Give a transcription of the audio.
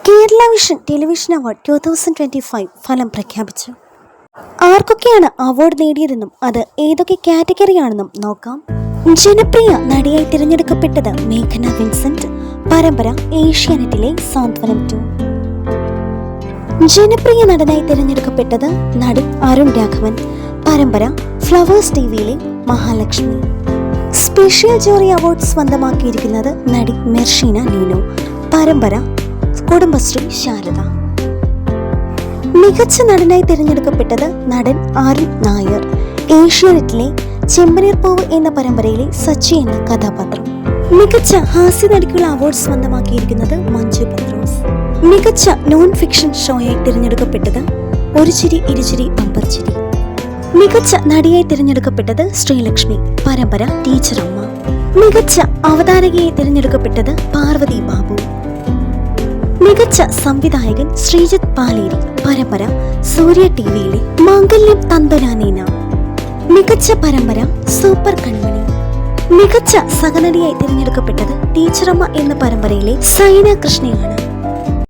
Kerala vision television award 2025 ഫലം പ്രഖ്യാപിച്ചു. ആർക്കൊക്കെയാണ് അവാർഡ് നേടിയതെന്നും അത് ഏതൊക്കെ കാറ്റഗറിയാണെന്നും നോക്കാം. ജനപ്രിയ നടിയായി തിരഞ്ഞെടുക്കപ്പെട്ടത് മേഘന വിൻസെന്റ്. പരമ്പര ഏഷ്യാനെറ്റിലെ സാന്ത്വനം 2. ജനപ്രിയ നടനായി തിരഞ്ഞെടുക്കപ്പെട്ടത് നടി അരുൺ രാഘവൻ. പരമ്പര ഫ്ലവേഴ്സ് ടിവിയിലെ മഹാലക്ഷ്മി. സ്പെഷ്യൽ ജൂറി അവാർഡ് സ്വന്തമാക്കിയിരിക്കുന്നത് നടി മെർഷീന നീനു. പരമ്പര കുടുംബശ്രീ ശാരദ. മികച്ച നടനായി തിരഞ്ഞെടുക്കപ്പെട്ടത് നടൻ അരുൺ നായർ. ഏഷ്യാനെറ്റിലെ ചെമ്പനീർ പൂവ് എന്ന പരമ്പരയിലെ സച്ചി എന്ന കഥാപാത്രം. മികച്ച ഹാസ്യ നടിക്കുള്ള അവാർഡ് സ്വന്തമാക്കിയിരിക്കുന്നത് മഞ്ജു പത്രോസ്. മികച്ച നോൺ ഫിക്ഷൻ ഷോയായി തിരഞ്ഞെടുക്കപ്പെട്ടത് ഒരു ചിരി ഇരുചിരി ബമ്പർ ചിരി. മികച്ച നടിയായി തിരഞ്ഞെടുക്കപ്പെട്ടത് ശ്രീലക്ഷ്മി. പരമ്പര ടീച്ചർ അമ്മ. മികച്ച അവതാരകയായി തിരഞ്ഞെടുക്കപ്പെട്ടത് പാർവതി ബാബു. മികച്ച സംവിധായകൻ ശ്രീജിത്ത് പാലേരി. പരമ്പര സൂര്യ ടിവിയിലെ മാംഗല്യം തന്തുനാനീന. മികച്ച പരമ്പര സൂപ്പർ കൺമണി. മികച്ച സഹനടിയായി തിരഞ്ഞെടുക്കപ്പെട്ടത് ടീച്ചറമ്മ എന്ന പരമ്പരയിലെ സൈന കൃഷ്ണയാണ്.